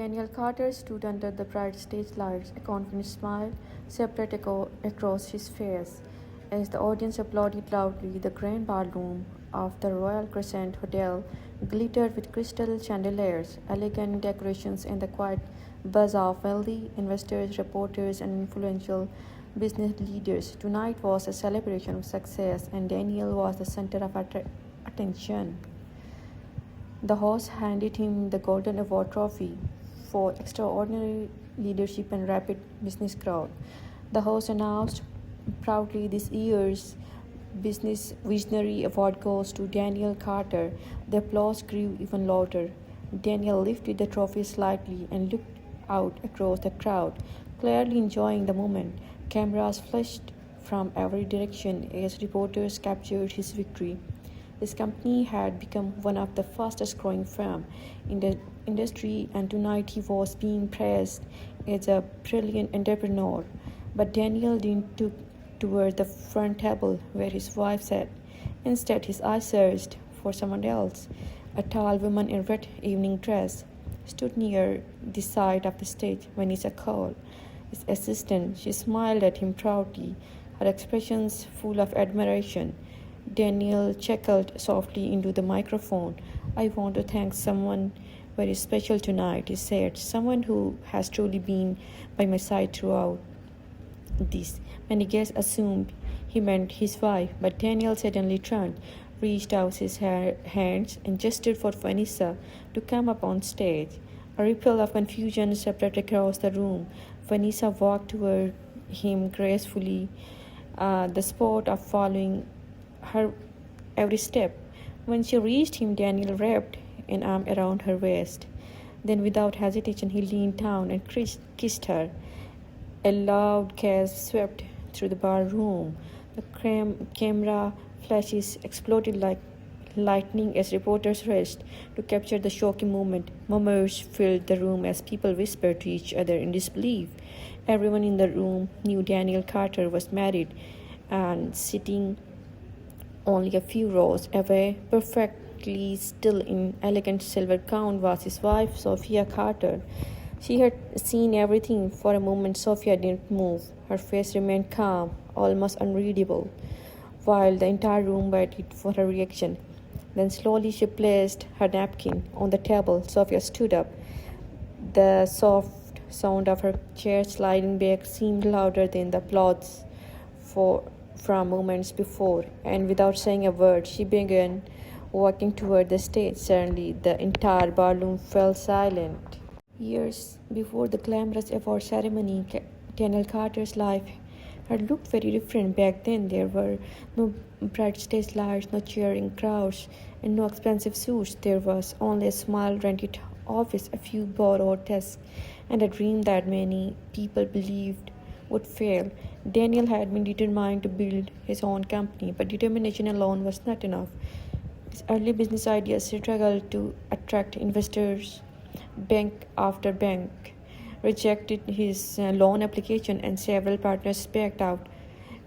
Daniel Carter stood under the bright stage lights, a confident smile spread across his face. As the audience applauded loudly, the grand ballroom of the Royal Crescent Hotel glittered with crystal chandeliers, elegant decorations, and the quiet buzz of wealthy investors, reporters, and influential business leaders. Tonight was a celebration of success, and Daniel was the center of attention. The host handed him the Golden Award trophy for extraordinary leadership and rapid business growth. The host announced proudly, this year's Business Visionary Award goes to Daniel Carter. The applause grew even louder. Daniel lifted the trophy slightly and looked out across the crowd, clearly enjoying the moment. Cameras flashed from every direction as reporters captured his victory. His company had become one of the fastest growing firms in the industry, and tonight he was being praised as a brilliant entrepreneur. But Daniel didn't look toward the front table where his wife sat. Instead, his eyes searched for someone else. A tall woman in red evening dress stood near the side of the stage. Vanessa called his assistant. She smiled at him proudly, her expressions full of admiration. Daniel chuckled softly into the microphone. I want to thank someone very special tonight, he said. Someone who has truly been by my side throughout this. Many guests assumed he meant his wife, but Daniel suddenly turned, reached out his hands, and gestured for Vanessa to come up on stage. A ripple of confusion spread across the room. Vanessa walked toward him gracefully, the sport of following her every step. When she reached him, Daniel wrapped an arm around her waist. Then, without hesitation, he leaned down and kissed her. A loud gasp swept through the ballroom. The camera flashes exploded like lightning as reporters raced to capture the shocking moment. Murmurs filled the room as people whispered to each other in disbelief. Everyone in the room knew Daniel Carter was married, and sitting only a few rows away, perfectly still in elegant silver gown, was his wife, Sophia Carter. She had seen everything. For a moment, Sophia didn't move. Her face remained calm, almost unreadable, while the entire room waited for her reaction. Then slowly she placed her napkin on the table. Sophia stood up. The soft sound of her chair sliding back seemed louder than the applause from moments before, and without saying a word, she began walking toward the stage. Suddenly, the entire ballroom fell silent. Years before the glamorous award ceremony, Daniel Carter's life had looked very different. Back then, there were no bright stage lights, no cheering crowds, and no expensive suits. There was only a small rented office, a few borrowed desks, and a dream that many people believed would fail. Daniel had been determined to build his own company, but determination alone was not enough. His early business ideas struggled to attract investors. Bank after bank rejected his loan application, and several partners backed out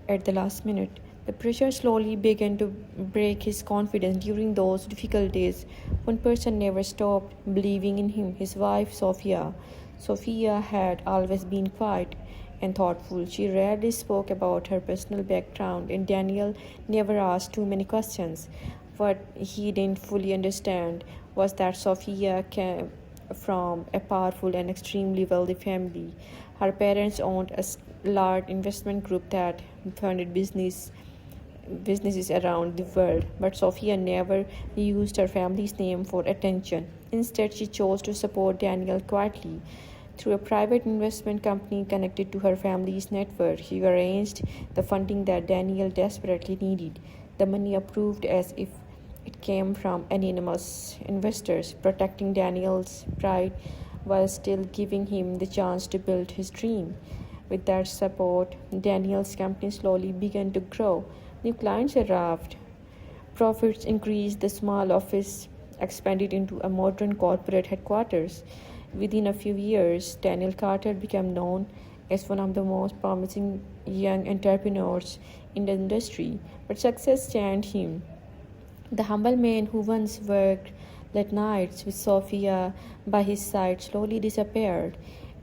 at the last minute. The pressure slowly began to break his confidence. During those difficult days, one person never stopped believing in him, his wife, Sophia. Sophia had always been quiet and thoughtful. She rarely spoke about her personal background, and Daniel never asked too many questions. What he didn't fully understand was that Sophia came from a powerful and extremely wealthy family. Her parents owned a large investment group that funded businesses around the world, but Sophia never used her family's name for attention. Instead, she chose to support Daniel quietly. Through a private investment company connected to her family's network, she arranged the funding that Daniel desperately needed. The money approved as if it came from anonymous investors, protecting Daniel's pride while still giving him the chance to build his dream. With that support, Daniel's company slowly began to grow. New clients arrived, profits increased, the small office expanded into a modern corporate headquarters. Within a few years, Daniel Carter became known as one of the most promising young entrepreneurs in the industry, but success changed him. The humble man who once worked Late nights with Sophia by his side slowly disappeared.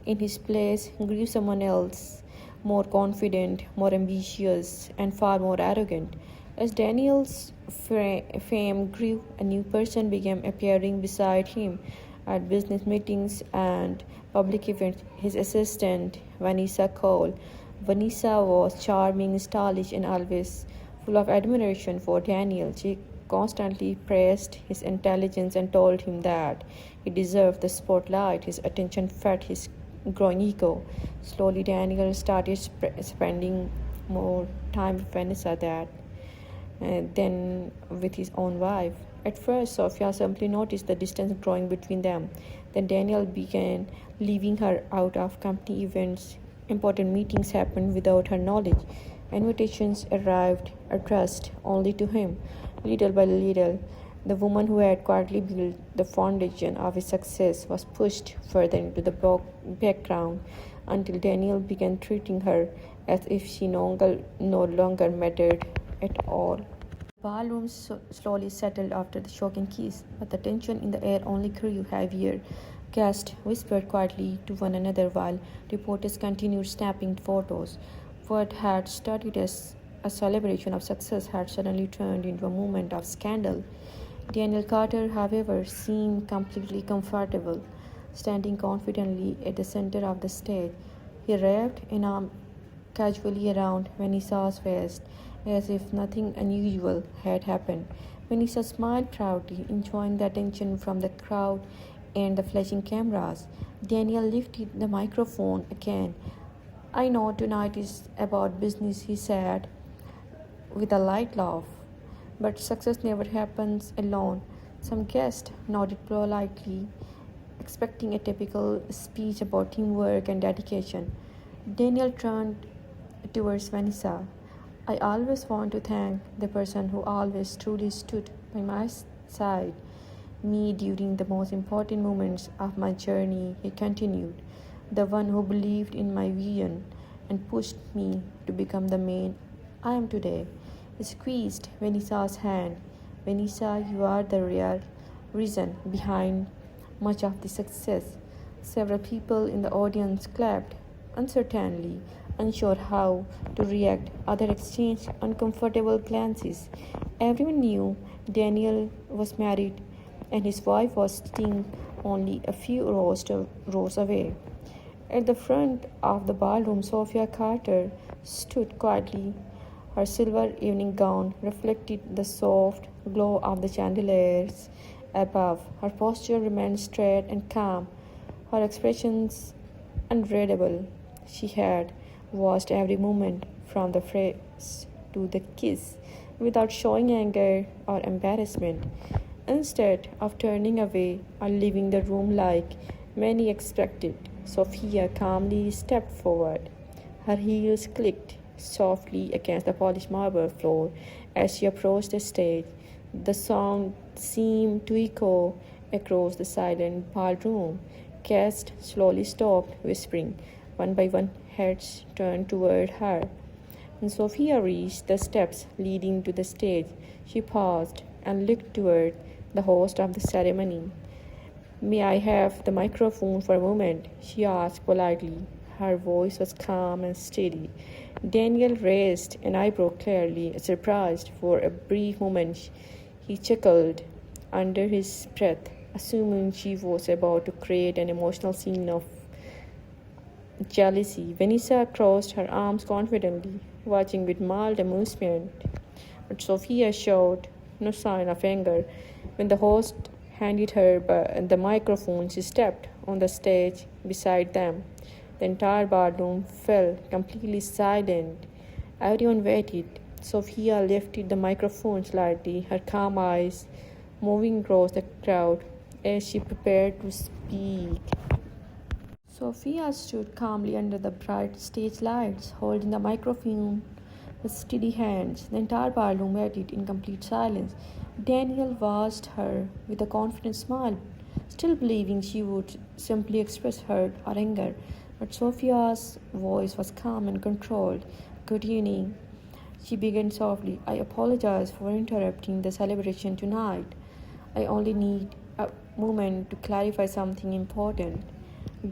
In his place grew someone else, more confident, more ambitious, and far more arrogant. As Daniel's fame grew, a new person began appearing beside him at business meetings and public events. His assistant, Vanessa Cole. Vanessa was charming, stylish, and always full of admiration for Daniel. She constantly praised his intelligence and told him that he deserved the spotlight. His attention fed his growing ego. Slowly, Daniel started spending more time with Vanessa than with his own wife. At first, Sophia simply noticed the distance growing between them. Then Daniel began leaving her out of company events. Important meetings happened without her knowledge. Invitations arrived addressed only to him. Little by little, the woman who had quietly built the foundation of his success was pushed further into the background until Daniel began treating her as if she no longer mattered at all. The ballroom slowly settled after the shocking kiss, but the tension in the air only grew heavier. Guests whispered quietly to one another while reporters continued snapping photos. What had started as a celebration of success had suddenly turned into a moment of scandal. Daniel Carter, however, seemed completely comfortable, standing confidently at the center of the stage. He wrapped an arm casually around Vanessa's waist, as if nothing unusual had happened. Vanessa smiled proudly, enjoying the attention from the crowd and the flashing cameras. Daniel lifted the microphone again. "I know tonight is about business," he said with a light laugh. "But success never happens alone." Some guests nodded politely, expecting a typical speech about teamwork and dedication. Daniel turned towards Vanessa. "I always want to thank the person who always truly stood by my side, me during the most important moments of my journey," he continued. "The one who believed in my vision and pushed me to become the man I am today." He squeezed Vanessa's hand. "Vanessa, you are the real reason behind much of the success." Several people in the audience clapped uncertainly, unsure how to react. Others exchanged uncomfortable glances. Everyone knew Daniel was married and his wife was sitting only a few rows away. At the front of the ballroom, Sophia Carter stood quietly. Her silver evening gown reflected the soft glow of the chandeliers above. Her posture remained straight and calm, her expressions unreadable. She had watched every moment from the phrase to the kiss without showing anger or embarrassment. Instead of turning away or leaving the room like many expected, Sophia calmly stepped forward. Her heels clicked softly against the polished marble floor as she approached the stage. The song seemed to echo across the silent ballroom. Guests slowly stopped whispering. One by one, heads turned toward her. When Sophia reached the steps leading to the stage, she paused and looked toward the host of the ceremony. "May I have the microphone for a moment?" she asked politely. Her voice was calm and steady. Daniel raised an eyebrow, clearly surprised. For a brief moment, he chuckled under his breath, assuming she was about to create an emotional scene of jealousy. Vanessa crossed her arms confidently, watching with mild amusement. But Sophia showed no sign of anger. When the host handed her the microphone, she stepped on the stage beside them. The entire ballroom fell completely silent. Everyone waited. Sophia lifted the microphone slightly, her calm eyes moving across the crowd as she prepared to speak. Sophia stood calmly under the bright stage lights, holding the microphone with steady hands. The entire ballroom waited in complete silence. Daniel watched her with a confident smile, still believing she would simply express hurt or anger. But Sophia's voice was calm and controlled. "Good evening," she began softly. "I apologize for interrupting the celebration tonight. I only need a moment to clarify something important.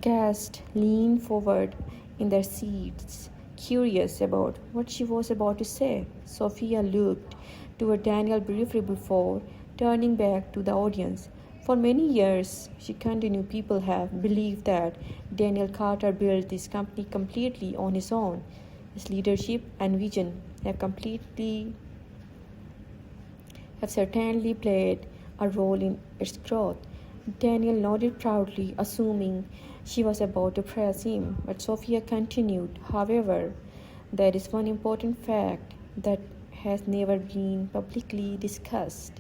Guests leaned forward in their seats, curious about what she was about to say. Sophia looked toward Daniel briefly before turning back to the audience. For many years, she continued, people have believed that Daniel Carter built this company completely on his own. His leadership and vision have certainly played a role in its growth. Daniel nodded proudly, assuming she was about to praise him, but Sophia continued. However, there is one important fact that has never been publicly discussed.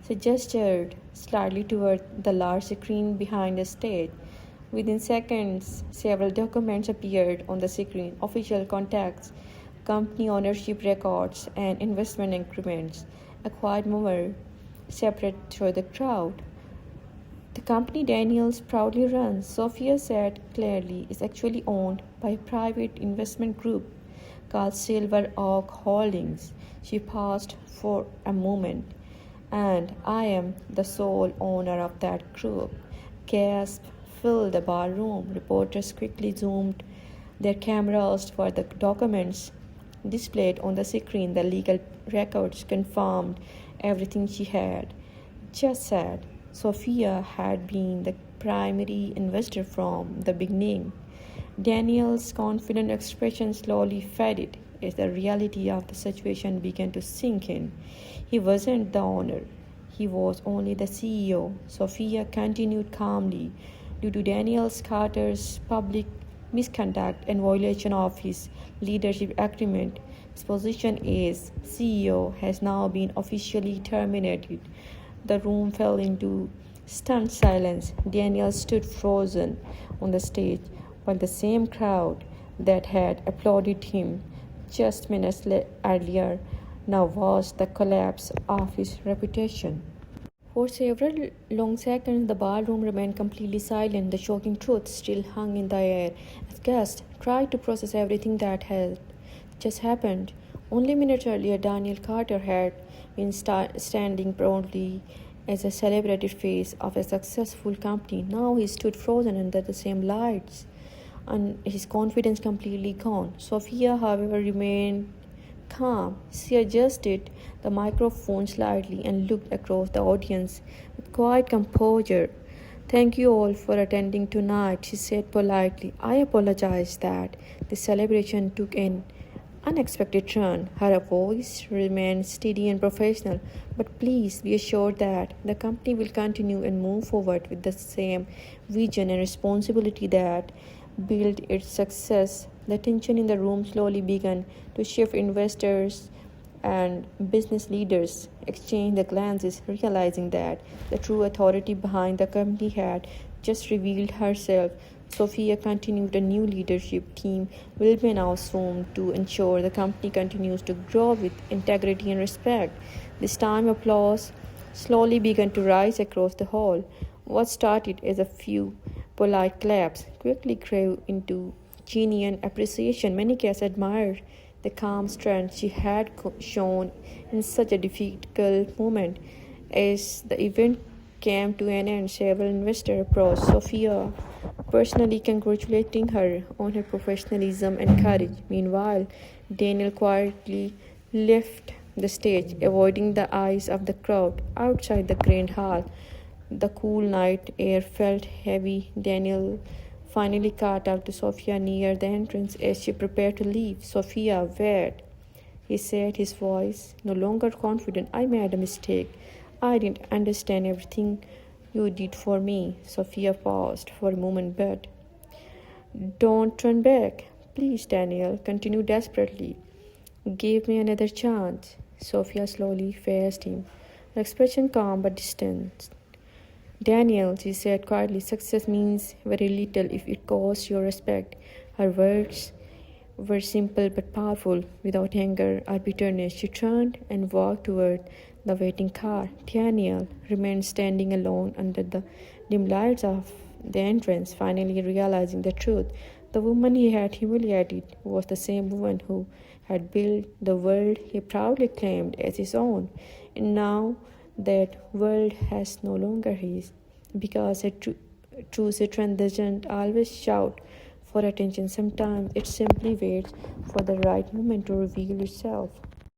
She gestured slightly toward the large screen behind the stage. Within seconds, several documents appeared on the screen: official contacts, company ownership records, and investment agreements. A quiet murmur spread through the crowd. The company Daniels proudly runs, Sophia said clearly, is actually owned by a private investment group called Silver Oak Holdings. She paused for a moment. And I am the sole owner of that group. Gasp filled the ballroom. Reporters quickly zoomed their cameras for the documents displayed on the screen. The legal records confirmed everything she had just said. Sophia had been the primary investor from the beginning. Daniel's confident expression slowly faded as the reality of the situation began to sink in. He wasn't the owner, he was only the CEO. Sophia continued calmly. Due to Daniel Carter's public misconduct and violation of his leadership agreement, his position as CEO has now been officially terminated. The room fell into stunned silence. Daniel stood frozen on the stage, while the same crowd that had applauded him just minutes earlier now watched the collapse of his reputation. For several long seconds, the ballroom remained completely silent. The shocking truth still hung in the air as guests tried to process everything that had just happened. Only minutes earlier, Daniel Carter had been standing proudly as a celebrated face of a successful company. Now he stood frozen under the same lights, and his confidence completely gone. Sophia, however, remained calm. She adjusted the microphone slightly and looked across the audience with quiet composure. Thank you all for attending tonight, she said politely. I apologize that the celebration took an unexpected turn. Her voice remained steady and professional, but please be assured that the company will continue and move forward with the same vision and responsibility that built its success. The tension in the room slowly began to shift. Investors and business leaders exchanged the glances, realizing that the true authority behind the company had just revealed herself. Sophia continued. A new leadership team will be now assumed to ensure the company continues to grow with integrity and respect. This time, applause slowly began to rise across the hall. What started as a few polite claps quickly grew into genuine appreciation. Many guests admired the calm strength she had shown in such a difficult moment. As the event came to an end, several investors approached Sophia, personally congratulating her on her professionalism and courage. Meanwhile, Daniel quietly left the stage, avoiding the eyes of the crowd outside the grand hall. The cool night air felt heavy. Daniel finally caught up to Sophia near the entrance as she prepared to leave. Sophia, wait, he said, his voice no longer confident. I made a mistake. I didn't understand everything you did for me. Sophia paused for a moment, but don't turn back. Please, Daniel, continue desperately. Give me another chance. Sophia slowly faced him, her expression calm but distant. Daniel, she said quietly, success means very little if it costs your respect. Her words were simple but powerful. Without anger or bitterness, she turned and walked toward the waiting car. Daniel remained standing alone under the dim lights of the entrance, finally realizing the truth. The woman he had humiliated was the same woman who had built the world he proudly claimed as his own. And now that world has no longer his. because a true citron doesn't always shout for attention. Sometimes it simply waits for the right moment to reveal itself.